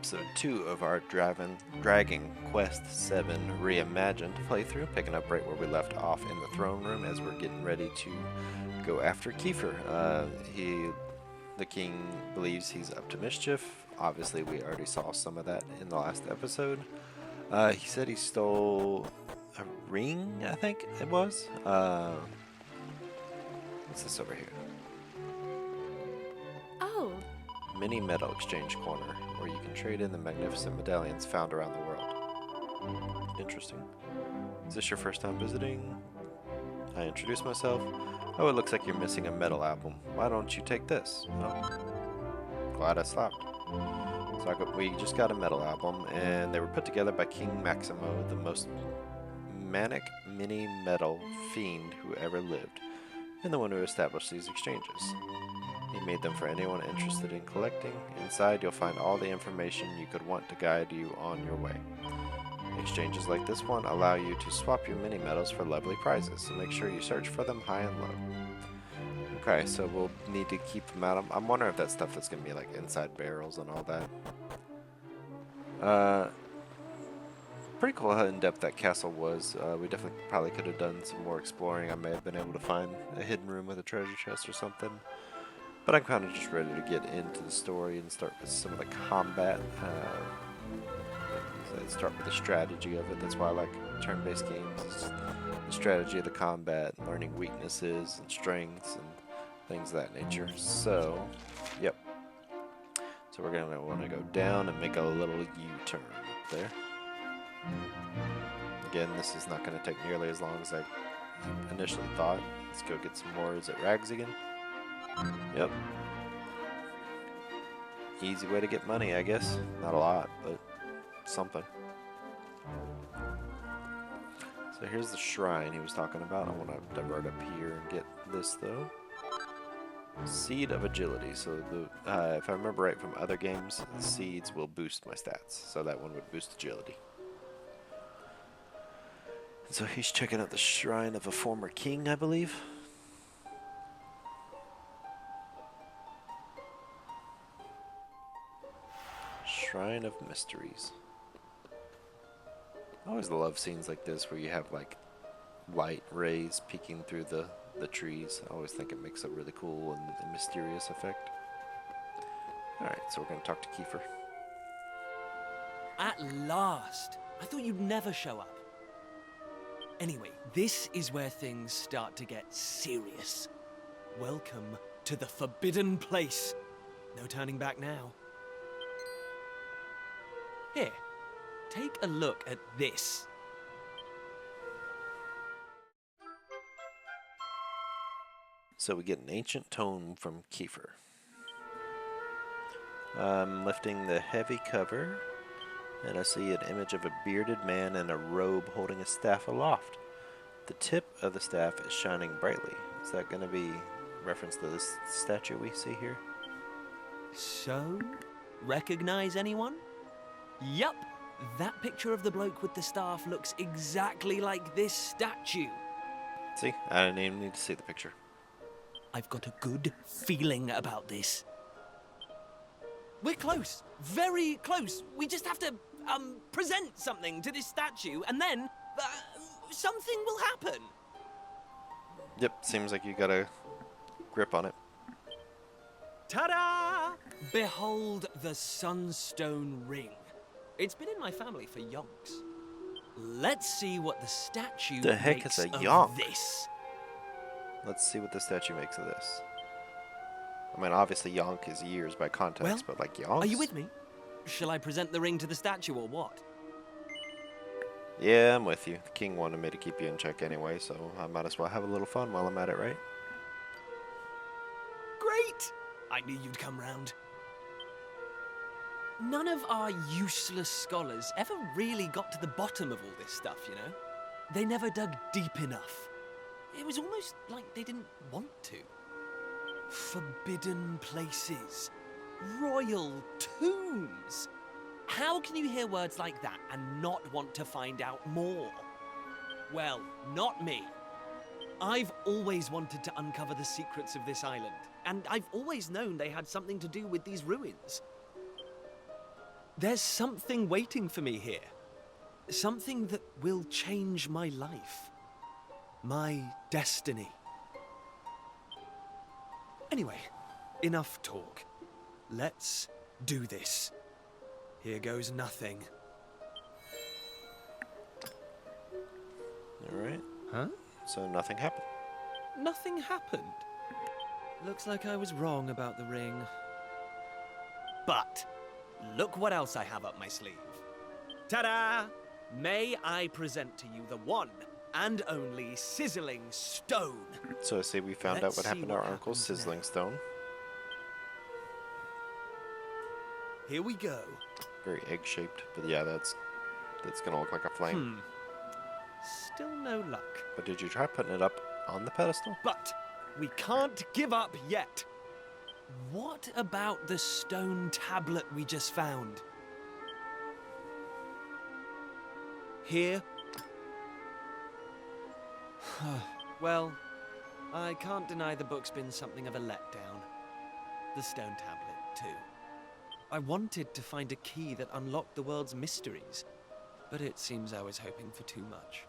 episode 2 of our Dragon Quest 7 Reimagined playthrough, picking up right where we left off in the throne room as we're getting ready to go after Kiefer. The king believes he's up to mischief. Obviously, we already saw some of that in the last episode. He said he stole a ring, I think it was. What's this over here? Oh. Mini Metal Exchange Corner, where you can trade in the magnificent medallions found around the world. Interesting. Is this your first time visiting? I introduce myself. Oh, it looks like you're missing a metal album. Why don't you take this? Oh, glad I stopped. So we just got a metal album, and they were put together by King Maximo, the most manic mini metal fiend who ever lived, and the one who established these exchanges. He made them for anyone interested in collecting. Inside, you'll find all the information you could want to guide you on your way. Exchanges like this one allow you to swap your mini medals for lovely prizes, so make sure you search for them high and low. Okay, so we'll need to keep them out. I'm wondering if that stuff that's going to be like inside barrels and all that. Pretty cool how in-depth that castle was. We definitely probably could have done some more exploring. I may have been able to find a hidden room with a treasure chest or something. But I'm kind of just ready to get into the story and start with some of the combat. Start with the strategy of it. That's why I like turn-based games. It's the strategy of the combat, learning weaknesses and strengths and things of that nature. So, yep. So we're going to want to go down and make a little U-turn up there. Again, this is not going to take nearly as long as I initially thought. Let's go get some more. Is it rags again? Yep. Easy way to get money, I guess. Not a lot, but something. So here's the shrine he was talking about. I want to divert up here and get this, though. Seed of Agility. So if I remember right from other games, the seeds will boost my stats. So that one would boost agility. And so he's checking out the shrine of a former king, I believe. Shrine of Mysteries. I always love scenes like this where you have like light rays peeking through the trees. I always think it makes a really cool and mysterious effect. Alright, so we're going to talk to Kiefer. At last! I thought you'd never show up. Anyway, this is where things start to get serious. Welcome to the Forbidden Place. No turning back now. Here, take a look at this. So we get an ancient tome from Kiefer. I'm lifting the heavy cover, and I see an image of a bearded man in a robe holding a staff aloft. The tip of the staff is shining brightly. Is that going to be reference to this statue we see here? So, recognize anyone? Yup, that picture of the bloke with the staff looks exactly like this statue. See, I didn't even need to see the picture. I've got a good feeling about this. We're close, very close. We just have to, present something to this statue, and then, something will happen. Yep, seems like you got a grip on it. Ta-da! Behold the Sunstone Ring. It's been in my family for yonks. Let's see what the statue The heck makes is a of yonk? this. Let's see what the statue makes of this. I mean, obviously yonk is years by context, Well, but like yonks? Are you with me? Shall I present the ring to the statue or what? Yeah, I'm with you. The king wanted me to keep you in check anyway, so I might as well have a little fun while I'm at it, right? Great! I knew you'd come round. None of our useless scholars ever really got to the bottom of all this stuff, you know? They never dug deep enough. It was almost like they didn't want to. Forbidden places. Royal tombs. How can you hear words like that and not want to find out more? Well, not me. I've always wanted to uncover the secrets of this island, and I've always known they had something to do with these ruins. There's something waiting for me here. Something that will change my life. My destiny. Anyway, enough talk. Let's do this. Here goes nothing. Alright. Huh? So nothing happened. Nothing happened. Looks like I was wrong about the ring. But look what else I have up my sleeve. Ta-da! May I present to you the one and only sizzling stone. So I say we found Let's out what see happened to what our uncle's happens sizzling now. stone. Here we go. Very egg-shaped, but yeah, that's gonna look like a flame. Still no luck. But did you try putting it up on the pedestal? But we can't give up yet. What about the stone tablet we just found? Here. Well, I can't deny the book's been something of a letdown. The stone tablet, too. I wanted to find a key that unlocked the world's mysteries, but it seems I was hoping for too much.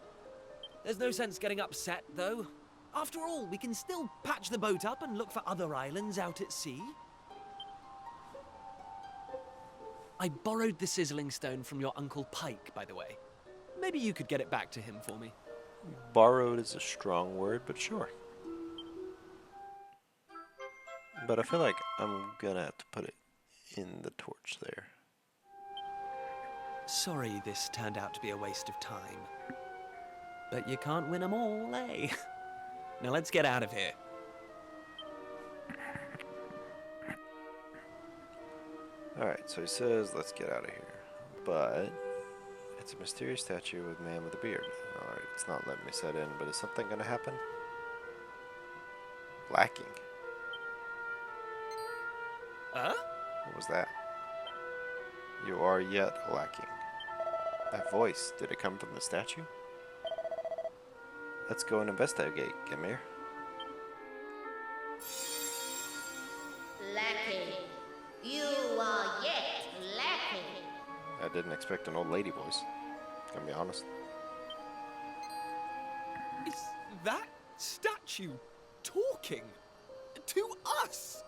There's no sense getting upset, though. After all, we can still patch the boat up and look for other islands out at sea. I borrowed the sizzling stone from your Uncle Pike, by the way. Maybe you could get it back to him for me. Borrowed is a strong word, but sure. But I feel like I'm gonna have to put it in the torch there. Sorry this turned out to be a waste of time. But you can't win 'em all, eh? Now let's get out of here. Alright, so he says, let's get out of here. But it's a mysterious statue with a man with a beard. Alright, it's not letting me set in, but is something gonna happen? Lacking. Huh? What was that? You are yet lacking. That voice, did it come from the statue? Let's go and investigate, Gamir. Lacking. You are yet lacking. I didn't expect an old lady voice. Gonna be honest. Is that statue talking to us?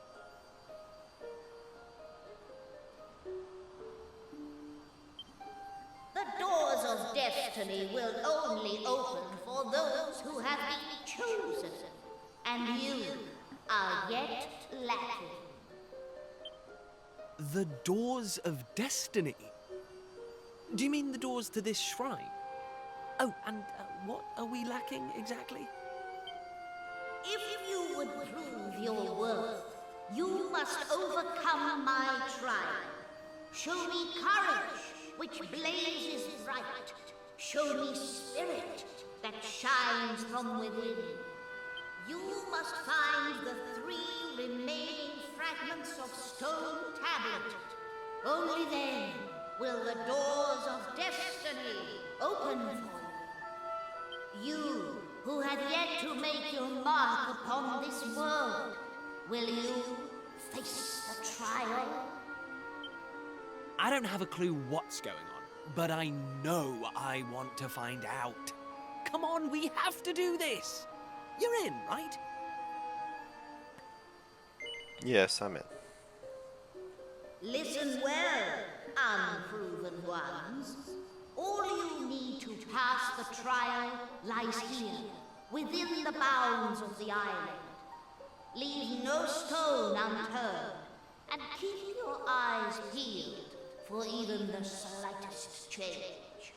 The doors of destiny will only open for those who have been chosen, and you are yet lacking. The doors of destiny? Do you mean the doors to this shrine? Oh, and what are we lacking exactly? If you would prove your worth, you must overcome my trial. Show me courage, which blazes bright. Show me spirit that shines from within. You must find the 3 remaining fragments of stone tablet. Only then will the doors of destiny open for you. You who have yet to make your mark upon this world, will you face the trial? I don't have a clue what's going on, but I know I want to find out. Come on, we have to do this. You're in, right? Yes, I'm in. Listen well, unproven ones. All you need to pass the trial lies here, within the bounds of the island. Leave no stone unturned, and keep your eyes peeled for even the slightest change.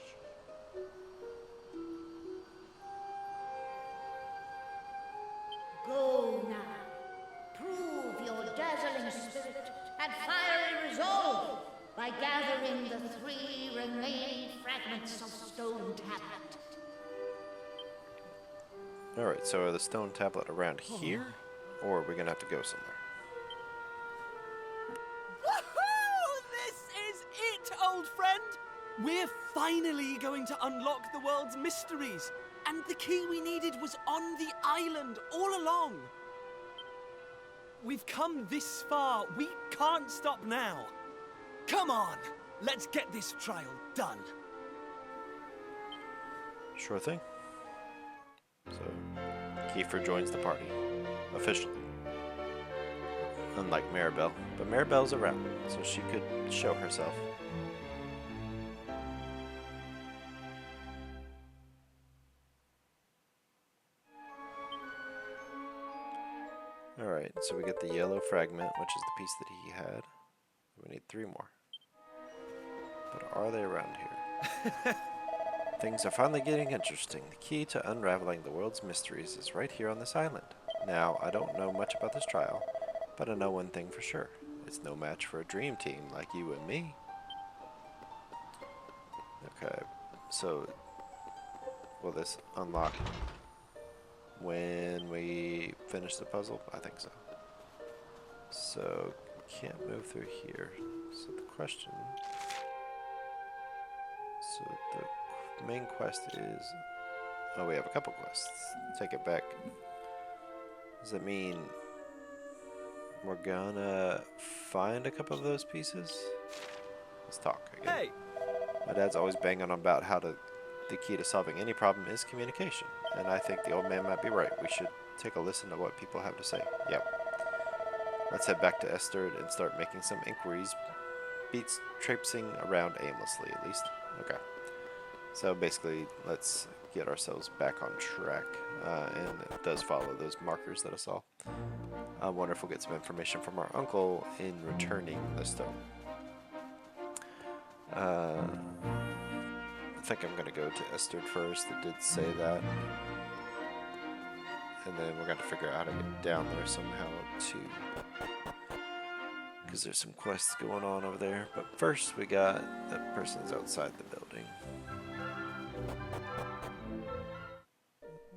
Go now. Prove your dazzling spirit and fiery resolve by gathering the 3 remaining fragments of stone tablet. Alright, so are the stone tablet around here? Or are we gonna have to go somewhere? Woohoo! This is it, old friend! We're finally going to unlock the world's mysteries. And the key we needed was on the island all along. We've come this far. We can't stop now. Come on, Let's get this trial done. Sure thing. So, Kiefer joins the party. Officially. Unlike Maribel. But Maribel's around, so she could show herself. Alright, so we get the yellow fragment, which is the piece that he had. We need 3 more. But are they around here? Things are finally getting interesting. The key to unraveling the world's mysteries is right here on this island. Now, I don't know much about this trial, but I know one thing for sure. It's no match for a dream team like you and me. Okay, so will this unlock when we finish the puzzle? I think so. So, can't move through here. So the question... So the main quest is... Oh, we have a couple quests. Take it back. Does that mean we're gonna find a couple of those pieces? Let's talk again. Hey! My dad's always banging on about how the key to solving any problem is communication. And I think the old man might be right. We should take a listen to what people have to say. Yep. Let's head back to Esterd and start making some inquiries. Beats traipsing around aimlessly, at least. Okay. So basically, let's get ourselves back on track. And it does follow those markers that I saw. I wonder if we'll get some information from our uncle in returning the stone. I think I'm going to go to Esterd first. It did say that. And then we're going to figure out how to get down there somehow too. Because there's some quests going on over there. But first we got that person's outside the building.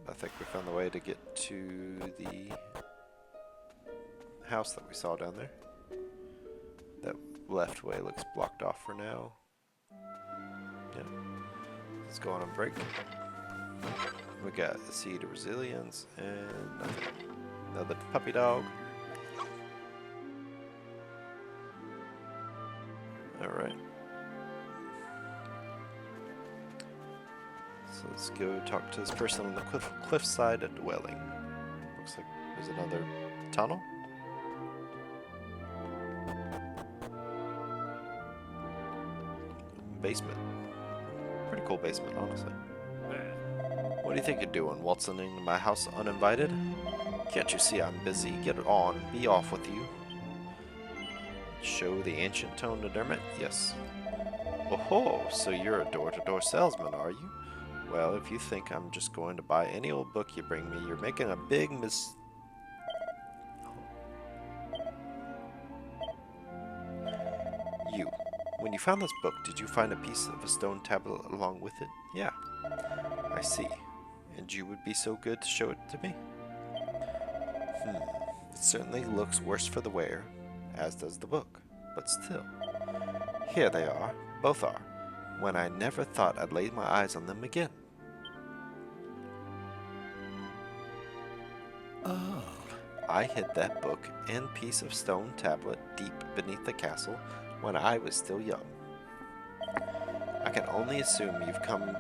I think we found the way to get to the house that we saw down there. That left way looks blocked off for now. Yeah. Let's go on a break. We got a seed of resilience and another puppy dog. Alright. So let's go talk to this person on the cliffside dwelling. Looks like there's another tunnel. Basement. Pretty cool basement, honestly. What do you think you're doing, waltzing into my house uninvited? Can't you see I'm busy? Get it on. Be off with you. Show the ancient tone to Dermot? Yes. Oh-ho, so you're a door-to-door salesman, are you? Well, if you think I'm just going to buy any old book you bring me, you're making a big You. When you found this book, did you find a piece of a stone tablet along with it? Yeah. I see. And you would be so good to show it to me? It certainly looks worse for the wearer, as does the book. But still. Here they are. Both are. When I never thought I'd lay my eyes on them again. Oh. I hid that book and piece of stone tablet deep beneath the castle when I was still young. I can only assume you've come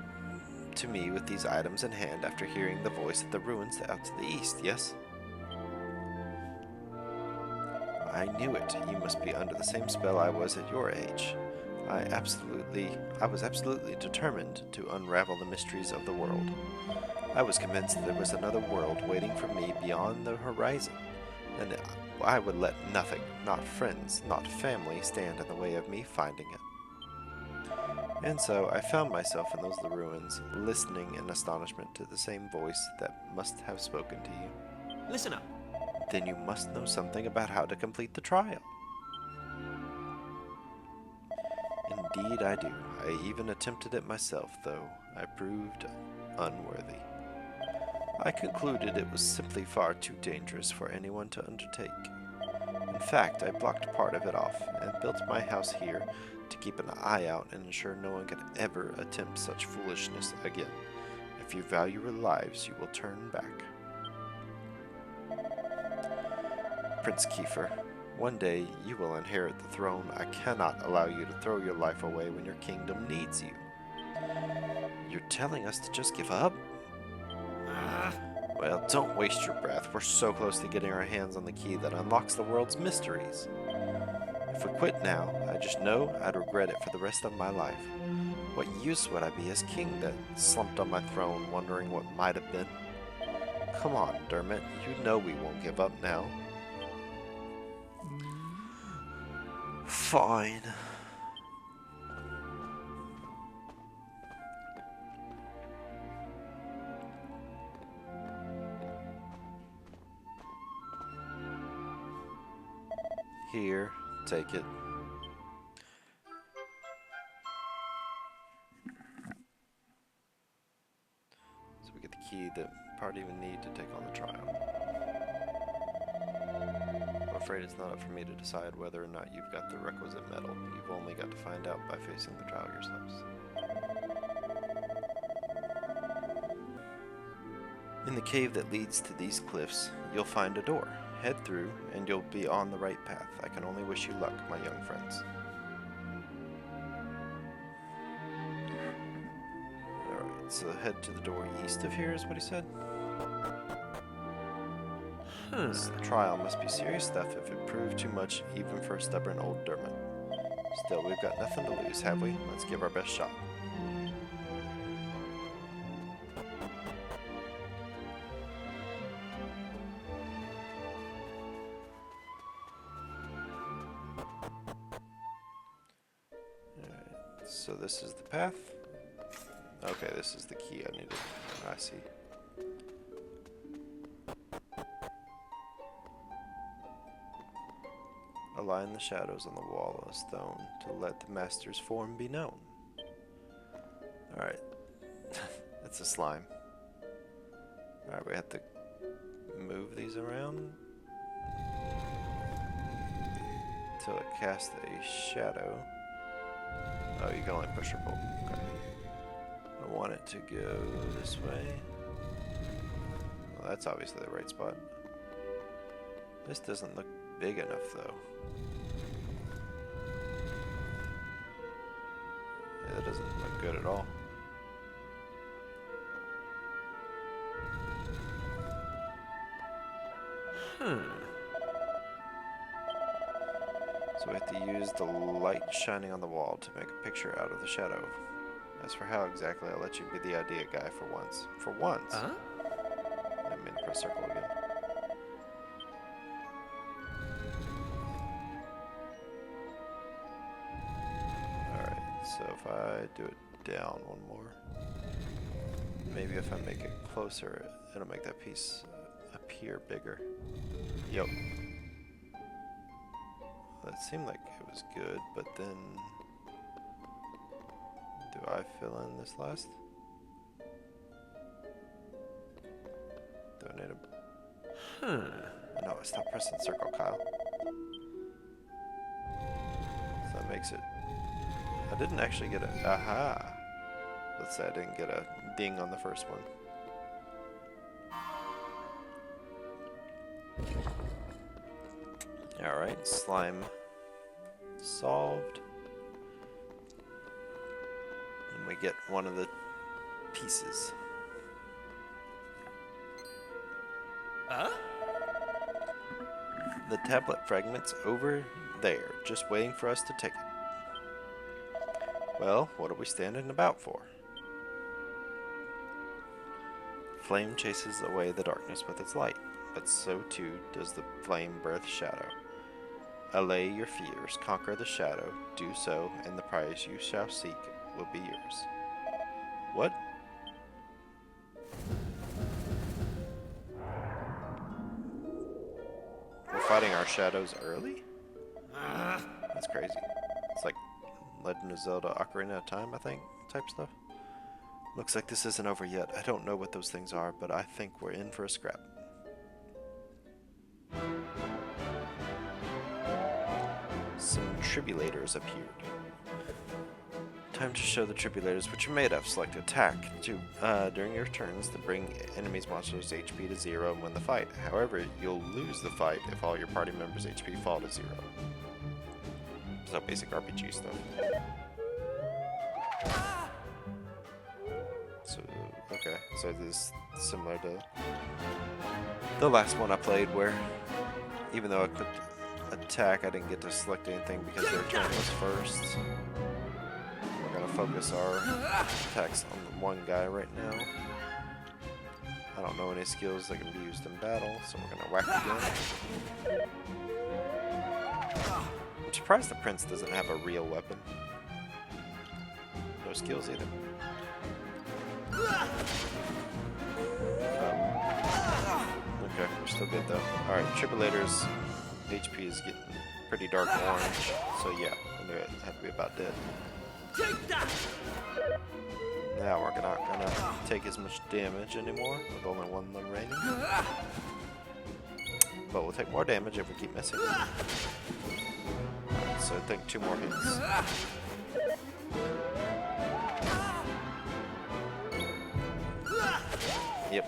to me with these items in hand after hearing the voice of the ruins out to the east, yes? I knew it. You must be under the same spell I was at your age. I was absolutely determined to unravel the mysteries of the world. I was convinced there was another world waiting for me beyond the horizon, and I would let nothing, not friends, not family, stand in the way of me finding it. And so I found myself in those ruins, listening in astonishment to the same voice that must have spoken to you. Listen up. Then you must know something about how to complete the trial. Indeed I do. I even attempted it myself, though I proved unworthy. I concluded it was simply far too dangerous for anyone to undertake. In fact, I blocked part of it off and built my house here to keep an eye out and ensure no one could ever attempt such foolishness again. If you value your lives, you will turn back. Prince Kiefer, One day you will inherit the throne. I cannot allow you to throw your life away when your kingdom needs you. You're telling us to just give up? Well, don't waste your breath. We're so close to getting our hands on the key that unlocks the world's mysteries. If we quit now, I just know I'd regret it for the rest of my life. What use would I be as king that slumped on my throne wondering what might have been? Come on, Dermot. You know we won't give up now. Fine. Here, take it. So we get the key that party would need to take on the trial. I'm afraid it's not up for me to decide whether or not you've got the requisite medal. You've only got to find out by facing the trial yourselves. In the cave that leads to these cliffs, you'll find a door. Head through, and you'll be on the right path. I can only wish you luck, my young friends. Alright, so head to the door east of here is what he said? This trial must be serious stuff if it proved too much, even for a stubborn old Dermot. Still, we've got nothing to lose, have we? Let's give our best shot. So this is the path. Okay, this is the key I needed. I see. Align the shadows on the wall of stone to let the master's form be known. Alright. That's a slime. Alright, we have to move these around until it casts a shadow. Oh, you can only push or pull. Okay. I want it to go this way. Well, that's obviously the right spot. This doesn't look big enough, though. Yeah, that doesn't look good at all. So we have to use the light shining on the wall to make a picture out of the shadow. As for how exactly, I'll let you be the idea guy for once. For once? Huh? I mean, press circle again. Alright, so if I do it down one more, maybe if I make it closer, it'll make that piece appear bigger. Yep. That seemed like it was good, but then do I fill in this last? Do I need a... No, stop pressing circle, Kyle. So that makes it... I didn't actually get a... Aha! Let's say I didn't get a ding on the first one. Alright, slime solved. And we get one of the pieces. The tablet fragment's over there, just waiting for us to take it. Well, what are we standing about for? Flame chases away the darkness with its light, but so too does the flame birth shadow. Allay your fears, conquer the shadow, do so, and the prize you shall seek will be yours. What? We're fighting our shadows early? That's crazy. It's like Legend of Zelda Ocarina of Time, I think, type stuff. Looks like this isn't over yet. I don't know what those things are, but I think we're in for a scrap. Some tribulators appeared. Time to show the tribulators what you're made of. Select attack during your turns to bring enemies' monsters' HP to 0 and win the fight. However, you'll lose the fight if all your party members' HP fall to 0. So basic RPG stuff. So, okay, so this is similar to the last one I played where even though I clicked attack, I didn't get to select anything because their turn was first. We're gonna focus our attacks on the one guy right now. I don't know any skills that can be used in battle, so we're gonna whack again. I'm surprised the prince doesn't have a real weapon. No skills either. Okay, we're still good though. Alright, Tribulator's HP is getting pretty dark orange, so yeah, I knew it had to be about dead. Now we're not gonna take as much damage anymore with only one remaining. But we'll take more damage if we keep missing. Alright, so I think 2 more hits. Yep.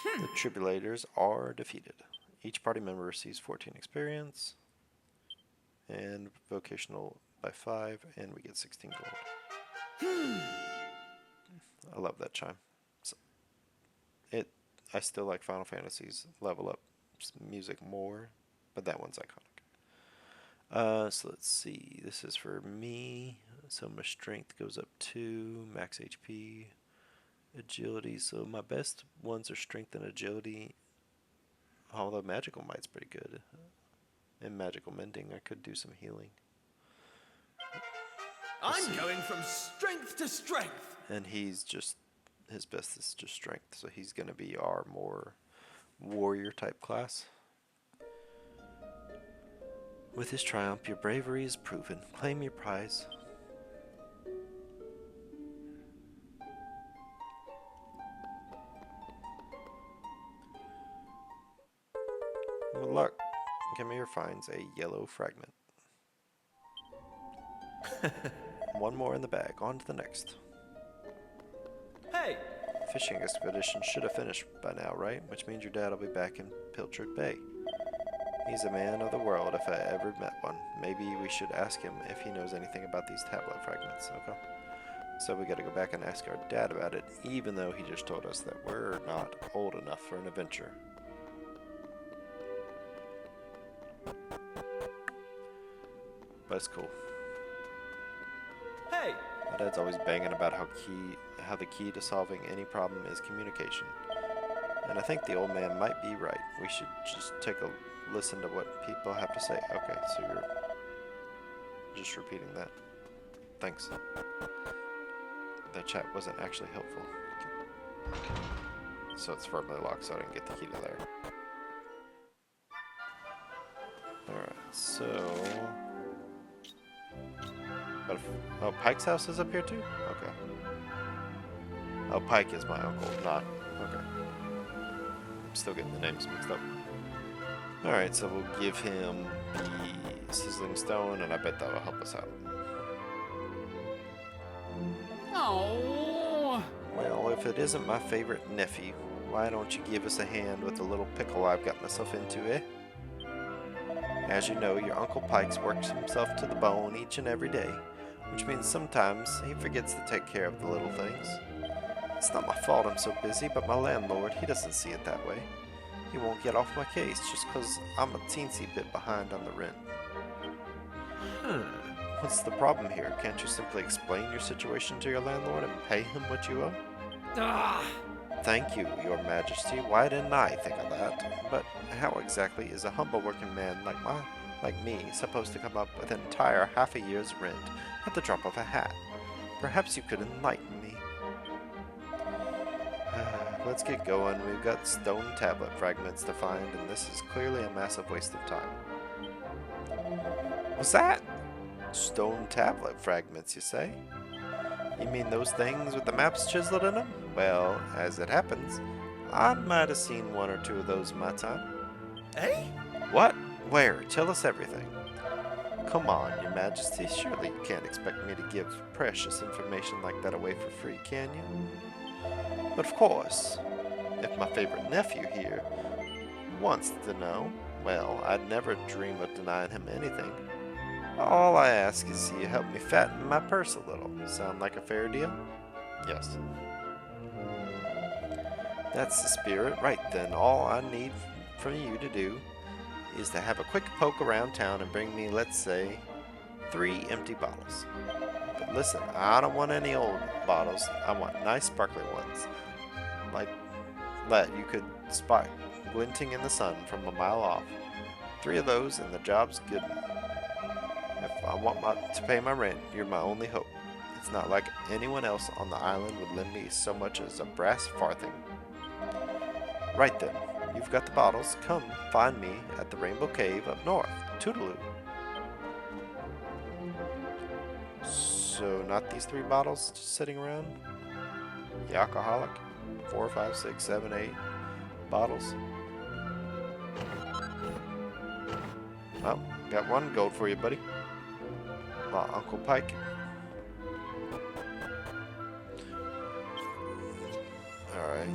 The Tribulators are defeated. Each party member receives 14 experience and vocational by 5, and we get 16 gold. I love that chime. I still like Final Fantasy's level up music more, but that one's iconic. So let's see. This is for me. So my strength goes up 2, max HP, agility. So my best ones are strength and agility. Although magical might's pretty good. And magical mending, I could do some healing. I'm going from strength to strength. And he's just, his best is just strength, so he's going to be our more warrior type class. With his triumph, your bravery is proven. Claim your prize. Good luck. Camille finds a yellow fragment. One more in the bag. On to the next. Hey! Fishing expedition should have finished by now, right? Which means your dad will be back in Pilchard Bay. He's a man of the world if I ever met one. Maybe we should ask him if he knows anything about these tablet fragments. Okay. So we gotta go back and ask our dad about it, even though he just told us that we're not old enough for an adventure. But it's cool. Hey! My dad's always banging about how the key to solving any problem is communication. And I think the old man might be right. We should just take a listen to what people have to say. Okay, so you're just repeating that. Thanks. That chat wasn't actually helpful. So it's firmly locked, so I didn't get the key to there. Alright, so... But oh, Pike's house is up here too? Okay. Oh, Pike is my uncle, not... Okay. I'm still getting the names mixed up. Alright, so we'll give him the Sizzling Stone, and I bet that will help us out. Oh. Well, if it isn't my favorite nephew, why don't you give us a hand with the little pickle I've got myself into, eh? As you know, your Uncle Pikes works himself to the bone each and every day, which means sometimes he forgets to take care of the little things. It's not my fault I'm so busy, but my landlord, he doesn't see it that way. He won't get off my case just 'cause I'm a teensy bit behind on the rent. What's the problem here? Can't you simply explain your situation to your landlord and pay him what you owe? Ah. Thank you, your majesty. Why didn't I think of that? But how exactly is a humble working man like me supposed to come up with an entire half a year's rent at the drop of a hat? Perhaps you could enlighten me. Let's get going. We've got stone tablet fragments to find, and this is clearly a massive waste of time. What's that? Stone tablet fragments, you say? You mean those things with the maps chiseled in them? Well, as it happens, I might have seen one or two of those in my time. Eh? What? Where? Tell us everything. Come on, Your Majesty. Surely you can't expect me to give precious information like that away for free, can you? But of course, if my favorite nephew here wants to know, well, I'd never dream of denying him anything. All I ask is you help me fatten my purse a little. Sound like a fair deal? Yes. That's the spirit. Right then, all I need from you to do is to have a quick poke around town and bring me, let's say, 3 empty bottles. But listen, I don't want any old bottles. I want nice sparkling ones, like that you could spot glinting in the sun from a mile off. 3 of those and the job's good. If I want to pay my rent, you're my only hope. It's not like anyone else on the island would lend me so much as a brass farthing. Right then, you've got the bottles. Come find me at the Rainbow Cave up north. Toodaloo. So, not these 3 bottles just sitting around? The alcoholic? 4, 5, 6, 7, 8 bottles. Well, got 1 gold for you, buddy. My Uncle Pike. Alright.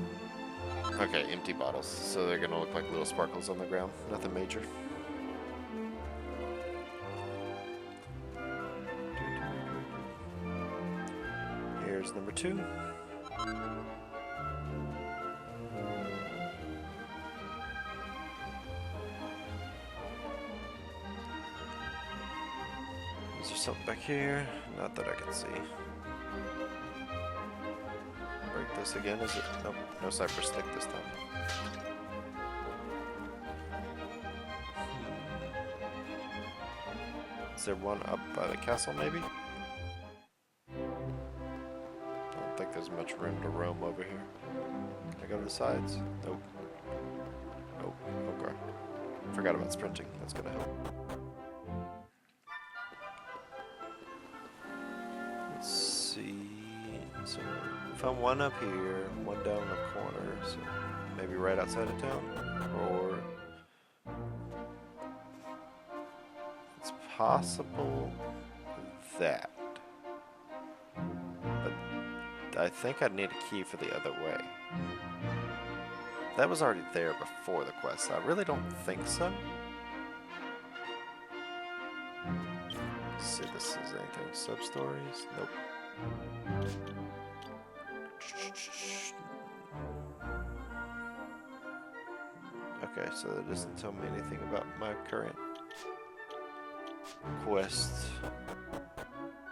Okay, empty bottles. So they're gonna look like little sparkles on the ground. Nothing major. Here's number 2. Is there something back here? Not that I can see. Break this again, is it? Nope, no cypress stick this time. Is there one up by the castle, maybe? Don't think there's much room to roam over here. Can I go to the sides? Nope. Nope. Okay. Forgot about sprinting. That's gonna help. Let's see. So, found 1 up here, 1 down in the corner. So, maybe right outside of town? Or it's possible that. But I think I'd need a key for the other way. That was already there before the quest. I really don't think so. Let's see if this is anything. Sub-stories? Nope. Okay, so that doesn't tell me anything about my current quest.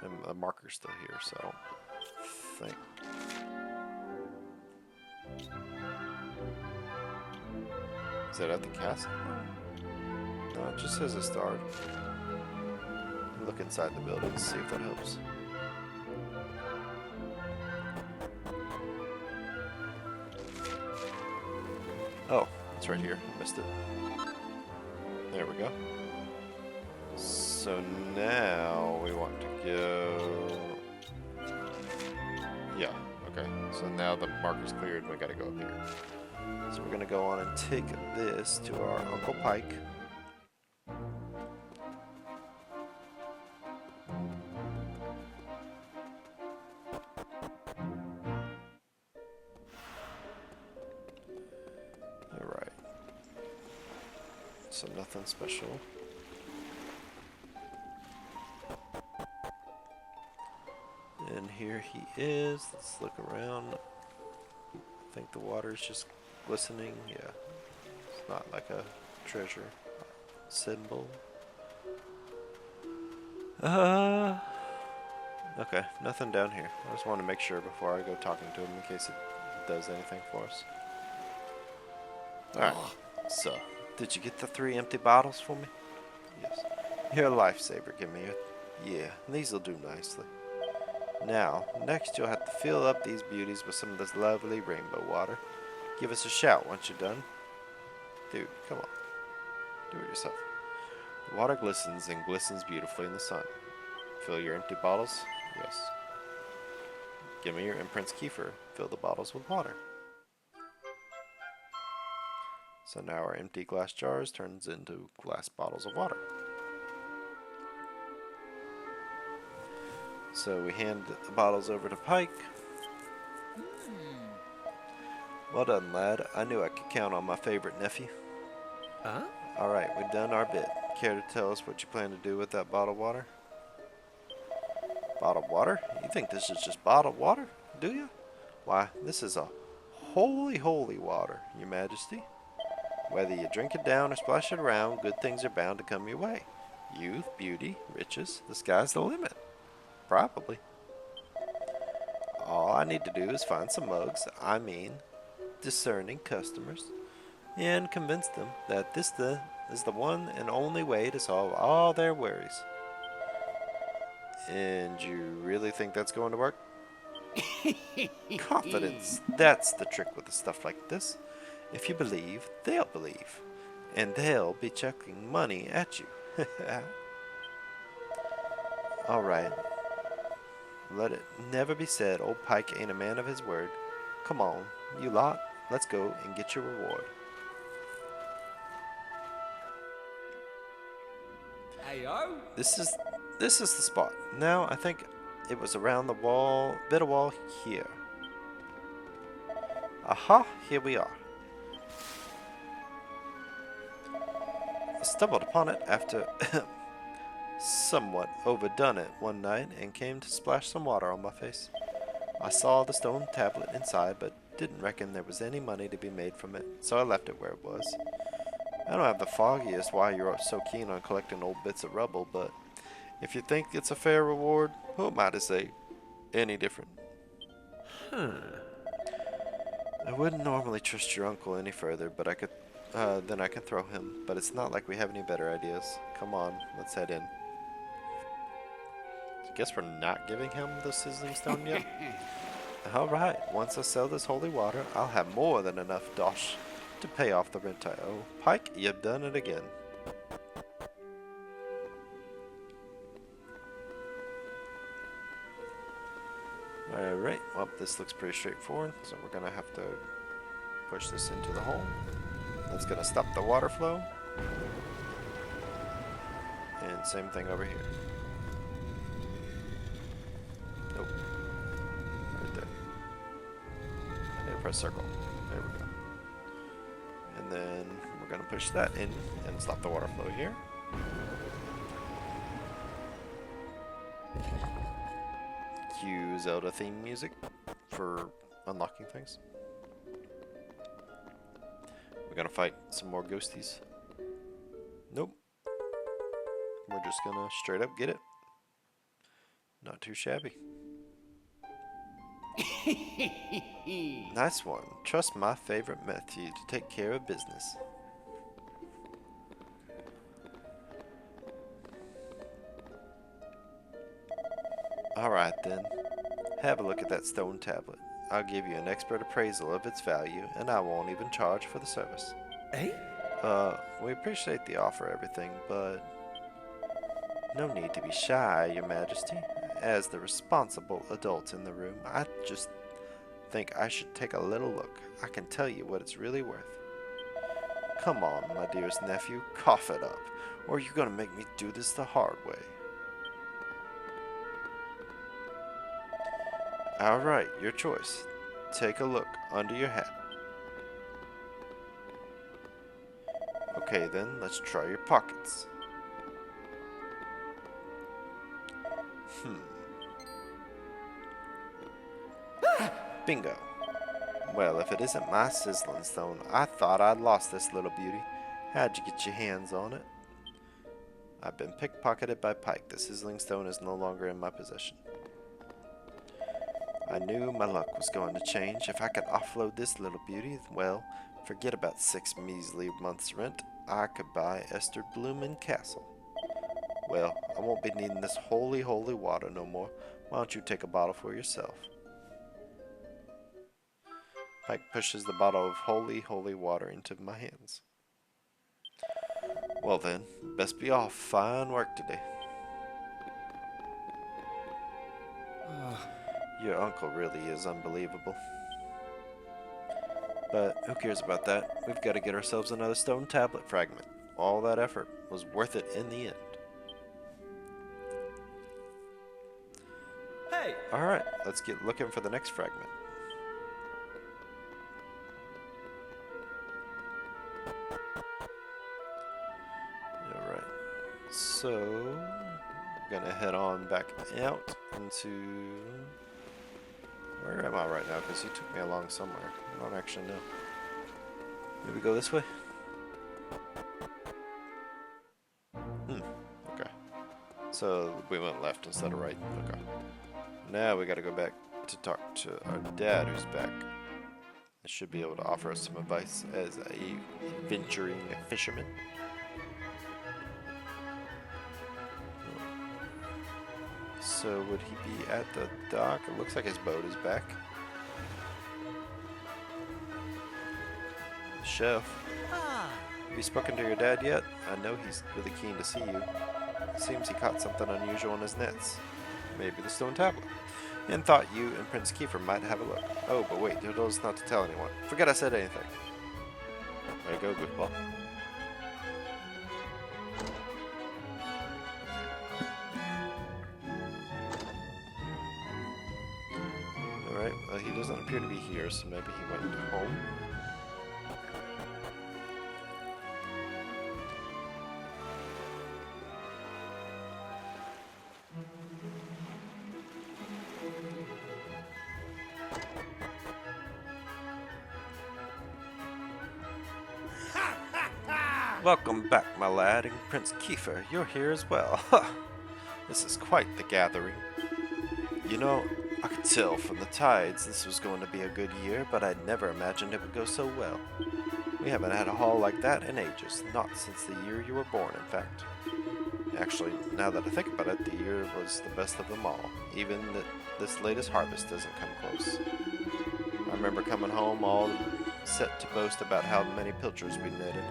And the marker's still here, so I don't think. Is that at the castle? No, it just says a star. Look inside the building to see if that helps. Oh, it's right here. I missed it. There we go. So now we want to go... Yeah, okay. So now the marker's cleared and we gotta go up here. So we're gonna go on and take this to our Uncle Pike. Alright. So nothing special. And here he is. Let's look around. I think the water's just glistening. Yeah. It's not like a treasure symbol. Okay, nothing down here. I just want to make sure before I go talking to him in case it does anything for us. Alright, so, did you get the 3 empty bottles for me? Yes. You're a lifesaver, give me a... Yeah, these'll do nicely. Now, next you'll have to fill up these beauties with some of this lovely rainbow water. Give us a shout once you're done. Dude, come on. Do it yourself. The water glistens and glistens beautifully in the sun. Fill your empty bottles? Yes. Give me your imprints kefir. Fill the bottles with water. So now our empty glass jars turns into glass bottles of water. So we hand the bottles over to Pike. Well done, lad. I knew I could count on my favorite nephew. Huh? Alright, we've done our bit. Care to tell us what you plan to do with that bottled water? Bottled water? You think this is just bottled water, do you? Why, this is a holy, holy water, your majesty. Whether you drink it down or splash it around, good things are bound to come your way. Youth, beauty, riches, the sky's the limit. Probably. All I need to do is find some mugs, I mean, discerning customers, and convince them that this is the one and only way to solve all their worries. And you really think that's going to work? Confidence. That's the trick with the stuff like this. If you believe, they'll believe. And they'll be chucking money at you. Alright. Let it never be said old Pike ain't a man of his word. Come on, you lot. Let's go and get your reward. Ayo? This is the spot. Now I think it was around the wall, bit of wall here. Aha, here we are. I stumbled upon it after somewhat overdone it one night and came to splash some water on my face. I saw the stone tablet inside, but didn't reckon there was any money to be made from it, so I left it where it was. I don't have the foggiest why you're so keen on collecting old bits of rubble, but if you think it's a fair reward, who am I to say any different? I wouldn't normally trust your uncle any further, but I could, then I can throw him. But it's not like we have any better ideas. Come on, let's head in. I guess we're not giving him the sizzling stone yet. Alright, once I sell this holy water, I'll have more than enough dosh to pay off the rent I owe. Pike, you've done it again. Alright, well, this looks pretty straightforward, so we're gonna have to push this into the hole. That's gonna stop the water flow. And same thing over here. Nope. Right there. And press circle. There we go. And then we're gonna push that in and stop the water flow here. Cue Zelda theme music for unlocking things. We're gonna fight some more ghosties. Nope. We're just gonna straight up get it. Not too shabby. Nice one. Trust my favorite Matthew to take care of business. Alright then. Have a look at that stone tablet. I'll give you an expert appraisal of its value, and I won't even charge for the service. Eh? We appreciate the offer, everything, but no need to be shy, Your Majesty. As the responsible adult in the room, I just think I should take a little look. I can tell you what it's really worth. Come on, my dearest nephew, cough it up, or you're gonna make me do this the hard way. Alright, your choice. Take a look under your hat. Okay then, let's try your pockets. Bingo. Well, if it isn't my sizzling stone, I thought I'd lost this little beauty. How'd you get your hands on it? I've been pickpocketed by Pike. The sizzling stone is no longer in my possession. I knew my luck was going to change. If I could offload this little beauty, well, forget about 6 measly months' rent. I could buy Esther Bloomin' Castle. Well, I won't be needing this holy, holy water no more. Why don't you take a bottle for yourself? Pike pushes the bottle of holy, holy water into my hands. Well then, best be off. Fine work today. Your uncle really is unbelievable. But who cares about that? We've got to get ourselves another stone tablet fragment. All that effort was worth it in the end. Alright, let's get looking for the next fragment. Alright, so I'm gonna head on back out into... Where am I right now? Because he took me along somewhere. I don't actually know. Maybe go this way? Okay. So we went left instead of right. Okay. Now we gotta go back to talk to our dad who's back. He should be able to offer us some advice as a adventuring fisherman. So would he be at the dock? It looks like his boat is back. Chef, Ah, have you spoken to your dad yet? I know he's really keen to see you. It seems he caught something unusual in his nets. Maybe the stone tablet. And thought you and Prince Kiefer might have a look. Oh, but wait, you told us not to tell anyone. Forget I said anything. Way to go, goofball. Alright, well he doesn't appear to be here, so maybe he went home. Welcome back, my lad, and Prince Kiefer, you're here as well. This is quite the gathering. You know, I could tell from the tides this was going to be a good year, but I'd never imagined it would go so well. We haven't had a haul like that in ages, not since the year you were born, in fact. Actually, now that I think about it, the year was the best of them all, even that this latest harvest doesn't come close. I remember coming home all set to boast about how many pilchards we netted.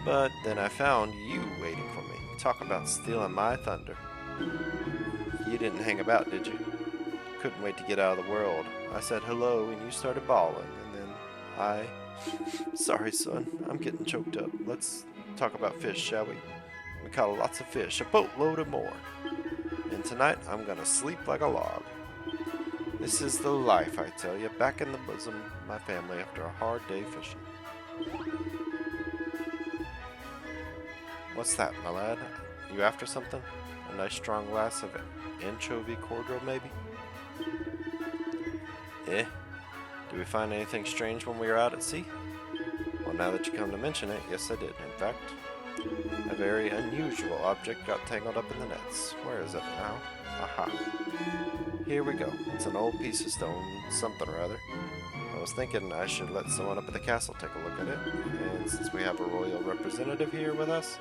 But then I found you waiting for me. Talk about stealing my thunder. You didn't hang about, did you? Couldn't wait to get out of the world. I said hello and you started bawling, and then I... Sorry, son. I'm getting choked up. Let's talk about fish, shall we? We caught lots of fish, a boatload or more. And tonight I'm gonna sleep like a log. This is the life, I tell you, back in the bosom of my family after a hard day fishing. What's that, my lad? You after something? A nice strong glass of anchovy cordial, maybe? Eh? Did we find anything strange when we were out at sea? Well, now that you come to mention it, yes I did. In fact, a very unusual object got tangled up in the nets. Where is it now? Aha. Here we go. It's an old piece of stone, something or other. I was thinking I should let someone up at the castle take a look at it, and since we have a royal representative here with us,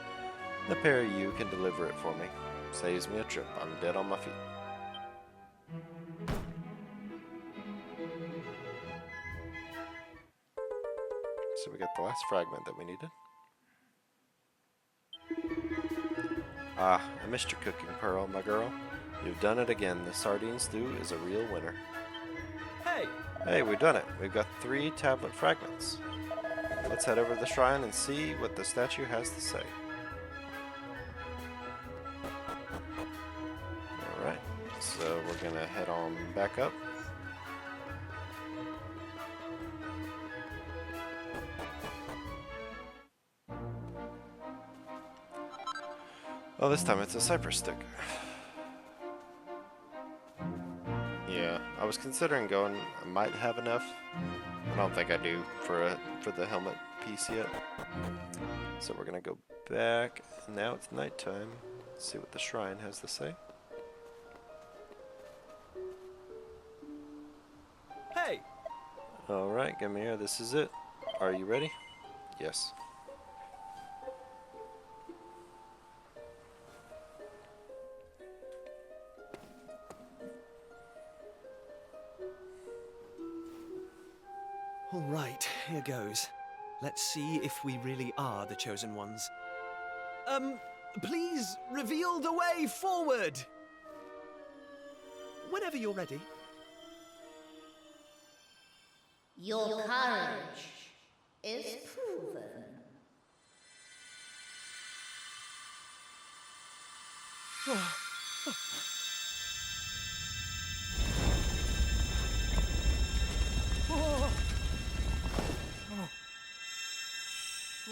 the pair of you can deliver it for me. Saves me a trip. I'm dead on my feet. So we got the last fragment that we needed. Ah, I missed your cooking, Pearl, my girl. You've done it again. The sardine stew is a real winner. hey, Hey, we've done it. We've got 3 tablet fragments. Let's head over to the shrine and see what the statue has to say. Alright, so we're gonna head on back up. Oh, this time it's a cypress stick. Yeah, I was considering going. I might have enough. I don't think I do for the helmet piece yet. So we're gonna go back. Now it's nighttime. Let's see what the shrine has to say. hey. Alright, Gamir, this is it. Are you ready? Yes. All right, here goes. Let's see if we really are the chosen ones. Please reveal the way forward. Whenever you're ready. Your courage is proven.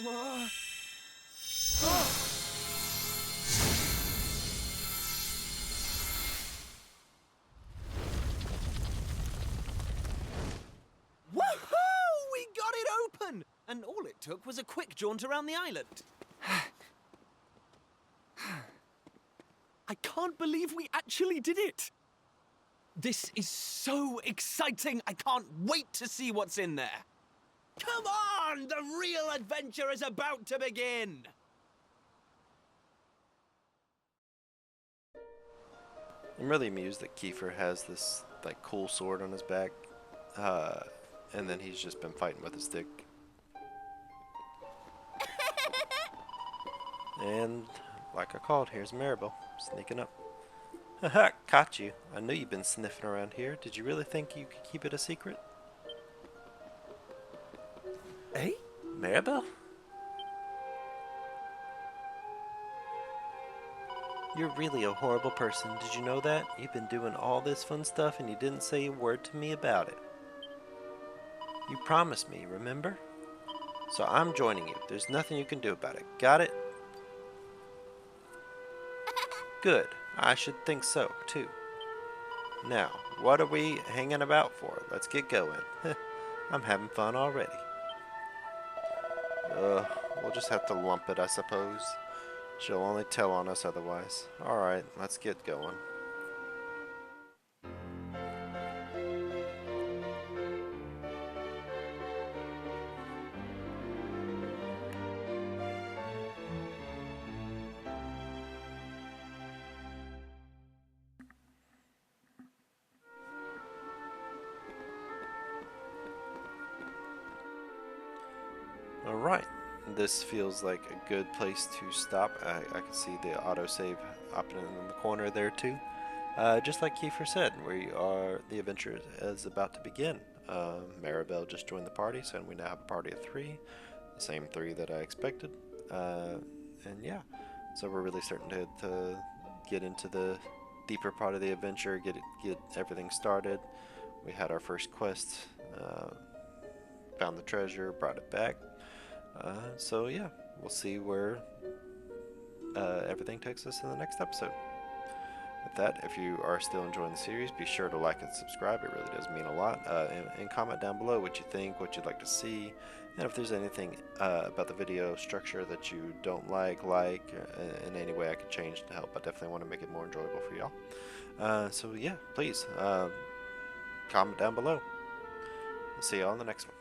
Woohoo! We got it open! And all it took was a quick jaunt around the island. I can't believe we actually did it! This is so exciting! I can't wait to see what's in there! Come on! The real adventure is about to begin! I'm really amused that Kiefer has this like cool sword on his back, and then he's just been fighting with a stick. And like I called, here's Maribel sneaking up. Haha, caught you. I knew you'd been sniffing around here. Did you really think you could keep it a secret? Eh? Maribel? You're really a horrible person. Did you know that? You've been doing all this fun stuff and you didn't say a word to me about it. You promised me, remember? So I'm joining you. There's nothing you can do about it. Got it? Good. I should think so, too. Now, what are we hanging about for? Let's get going. I'm having fun already. We'll just have to lump it, I suppose. She'll only tell on us otherwise. Alright, let's get going. Alright, this feels like a good place to stop. I can see the autosave happening in the corner there too. Just like Kiefer said, the adventure is about to begin. Maribel just joined the party, so we now have a party of 3. The same 3 that I expected. And yeah, so we're really starting to get into the deeper part of the adventure, get everything started. We had our first quest, found the treasure, brought it back. So yeah, we'll see where everything takes us in the next episode. With that, if you are still enjoying the series, be sure to like and subscribe. It really does mean a lot. And comment down below what you think, what you'd like to see, and if there's anything about the video structure that you don't like, in any way I could change to help. I definitely want to make it more enjoyable for y'all. So yeah, please comment down below. See y'all in the next one.